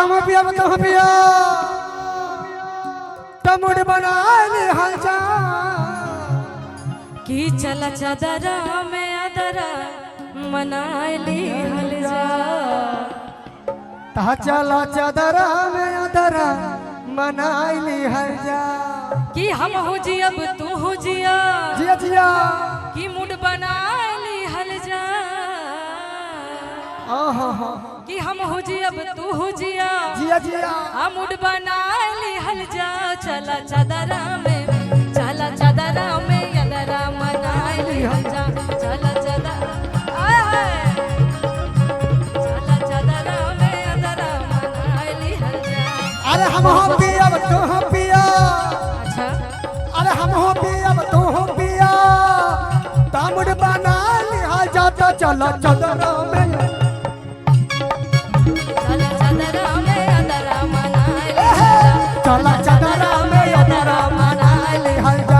कम पिया बताओ पिया तमुड़ बनाए हंसा कि चला चादरा में अदरा मनाली हल जा ता चला चादरा में अदरा मनाइली हल जा कि हम हो जी अब तू हो जिया जिया जिया कि मुड बनाली हल जा कि हम हो जी अब तू हो जिया जिया जिया हम मुड बनाली हल जा चला चादरा में अदरा मनाली हल जा चला चादरा आय हाय चला चादरा में अदरा मनाली हल जा अरे हम हो पिया तू हो पिया अच्छा अरे हम हो पिया तू हो पिया तमुड़ बनाइली हल जा तो चला चादरा में चला चादरा में अदरा मनाइली हल जा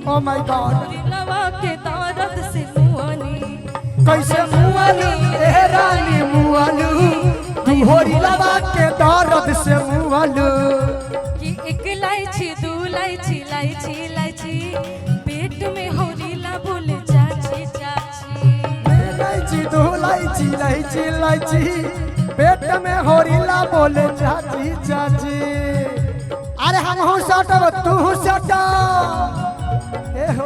Oh my God! लवा के तारत से मुआनी कैसे मुआलू ए रानी मुआलू तू होरी लवा के दर्द से मुआलू कि एक इलायची दो इलायची इलायची इलायची पेट में होरीला बोल चाची चाची इलायची दो इलायची इलायची इलायची पेट में होरीला बोले चाची चाची अरे हम हो सटब तू हो सटब ए हो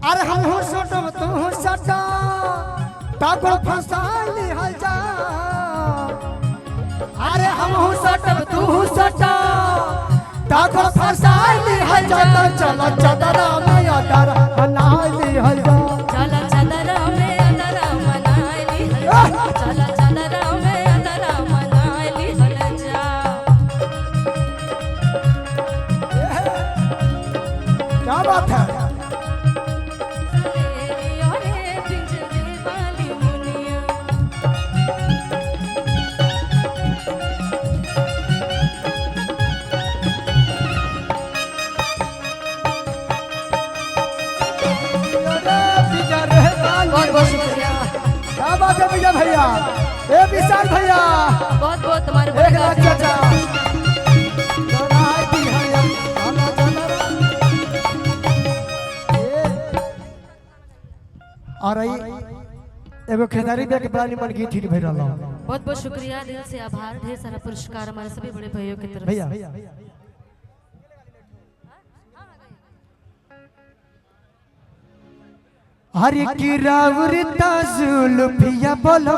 अरे हम हो सटब तू हो सटब ताको फसाली हल जा अरे हम हो सटब तू हो सटब ताको फसाली हल जा चला चादरा में अदरा मनाइली हल जा चला चादरा में अदरा मनाइली हल जा चला चादरा में अदरा मनाइली हल जा क्या बात है क्या बात है भैया भैया ए विशाल भैया बहुत बहुत तुम्हारे एक लाख चाचा और एगो खेदारी बिया के बड़ा निमन गीत हिट भई रहल बहुत बहुत शुक्रिया दिल से आभार ढेर सारा पुरस्कार हमारे सभी बड़े भाइयों की तरफ भैया हरे की रावरता जुल्फिया बोलो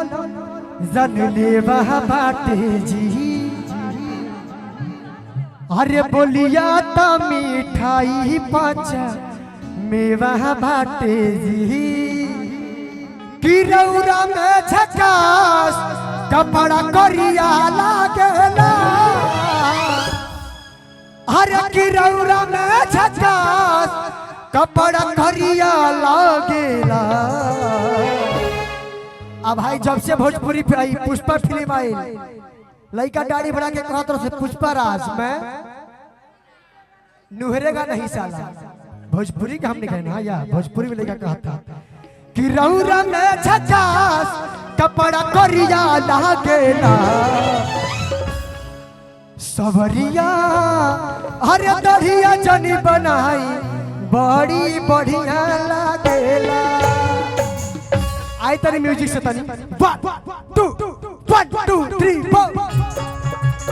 जन ले वह बाटे जी अरे बोलिया ता मिठाई पाचा मेवा बाटे जी की रौरा में झकास कपड़ा करिया लागेला अरे की रौरा में झकास कपड़ा करिया लागेला अब भाई जब से भोजपुरी पे आई पुष्पा फिल्म आई लड़का दाढ़ी बढ़ा के कहत रहे पुष्पा राज में नुहरेगा नहीं साला भोजपुरी का हमने कहना हाँ या भोजपुरी में लड़का कहता कि रौरा में झकास कपड़ा करिया लागेला सवरिया अरे दरिया जनी बनाई बड़ी बढ़िया लागेला आई तनी म्यूजिक से तनी 1 2 3 4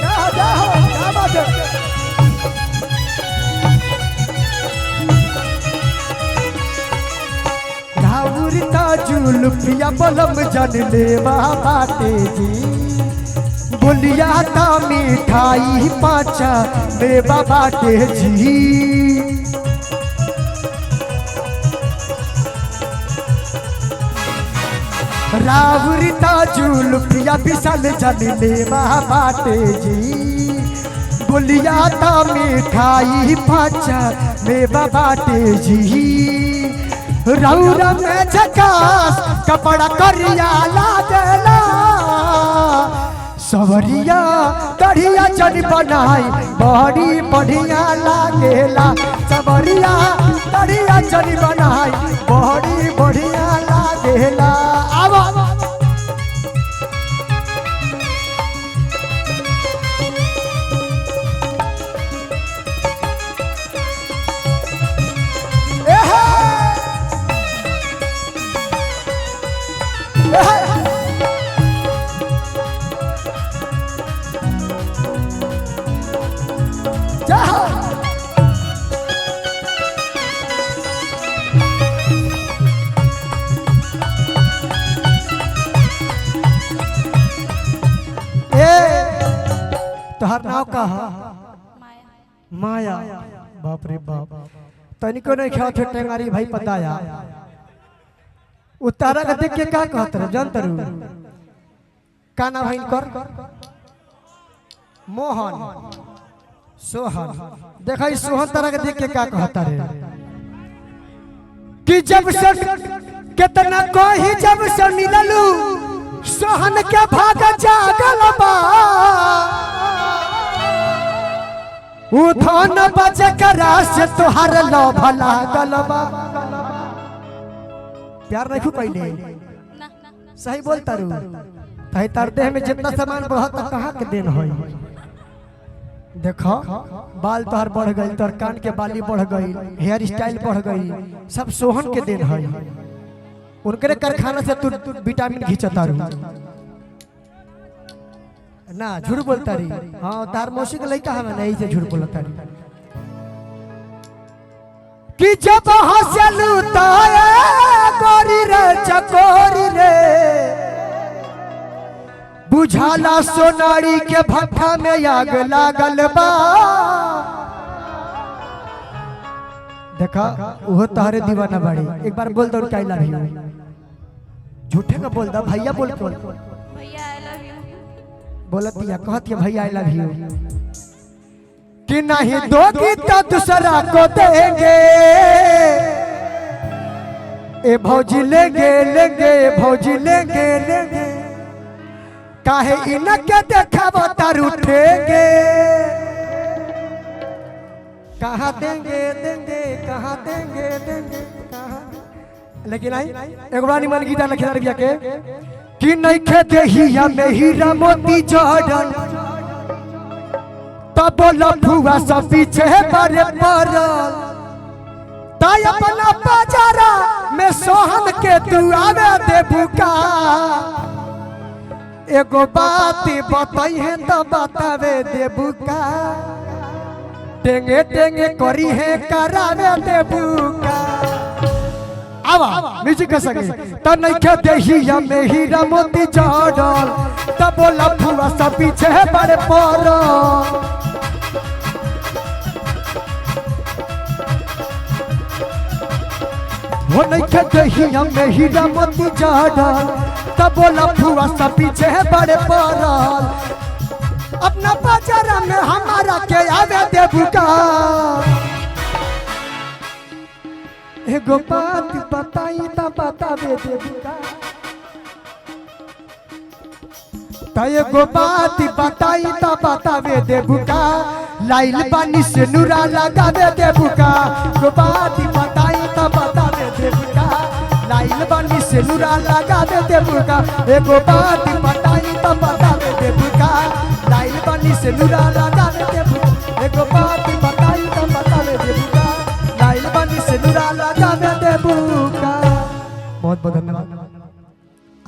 क्या बात है जुल्फिया बलम जन ले बाटे जी बोलिया ता मिठाई पाचा मेवा बाटे जी रावरिता जुल्फिया बिसल जल मेवा बाटे जी बोलिया ता मिठाई पाचा मेवा बाटे जी रौरा में झकास कपड़ा करिया लागला सवरिया कढ़िया चढ़ बनाई बड़ी बढ़िया लागेला सवरिया कढ़िया चढ़ बनाई बड़ी बढ़िया लागेला अब तोहर नाव का माया बाप रे बाप तनिको नहीं खाओ थे टेंगारी भाई पताया उतारा के देख के का कहत रहे जानत रहो काना भाई कर मोहन सोहन देखा इस सोहन तारा के देख के का कहता रहे कि जब से कितना कोई जब से मिललू सोहन के भाग जागल बा उधन बजे करा से तोहर लोभ लागल बा प्यार नहीं पहले सही बोलता रू ताई तार देह में जितना सामान बढ़त कहाँ के देन होई देखो बाल तोहर बढ़ गई तोहर कान के बाली बढ़ गई हेयर स्टाइल बढ़ गई सब सोहन के देन है उनके कारखाना से तू विटामिन घिंचता रू ना झूठ बोलता रही हाँ तार मौसी के लड़का हमें नहीं से झूठ बोलता रही कि जब हंसलू ताए गोरी रे चकोरी रे बुझाला सोनारी के भट्ठा में आग लागल बा देखा वो तारे दीवाना बाड़ी एक बार बोल दो क्या लव यू झूठे का बोल दो भैया बोल के भैया आई लव यू बोलत दिया कहत है भैया आई लव यू कि नहीं दोगी तो दूसरा को देंगे ए भौजी लेंगे लेंगे भौजी लेंगे लेंगे काहे इनके देखावो तार उठेंगे कहाँ देंगे देंगे कहाँ देंगे देंगे कहाँ लेकिन आई एक बार मन गीता लिखे रबिया के कि नहीं खेते हिया में हीरा मोती जड़ल तब लफुआ सब पीछे बड़े पड़ल ताई अपना बाजारा में सोहन के तू आवे दे भूका एगो बात बताई है तो बतावे दे भूका टेंगे टेंगे करी है करावे दे भूका आवा म्यूजिक कर सके त नहीं के देहिया में हीरा मोती जड़ल तब लफुआ सब पीछे बड़े पड़ल वो नहीं के देहिया में हीरा मोती जड़ल तब लफुआ सब पीछे बड़े पड़ल अपना बाजारा में हमारा के आवे दे भूका एगो बात बताई ता बतावे दे भूका ता एगो बात बताई ता बतावे दे भूका लाइल पानी से नूरा लगावे दे भूका एगो बात बताई ता बतावे दे भूका लाइल पानी से नूरा लगावे दे भूका एगो बात बताई ता बतावे दे भूका लाइल पानी से नूरा लगावे दे भूका एगो बात बताई ता बतावे दे भूका लाइल पानी से नूरा लगावे दे भूका बहुत बहुत धन्यवाद।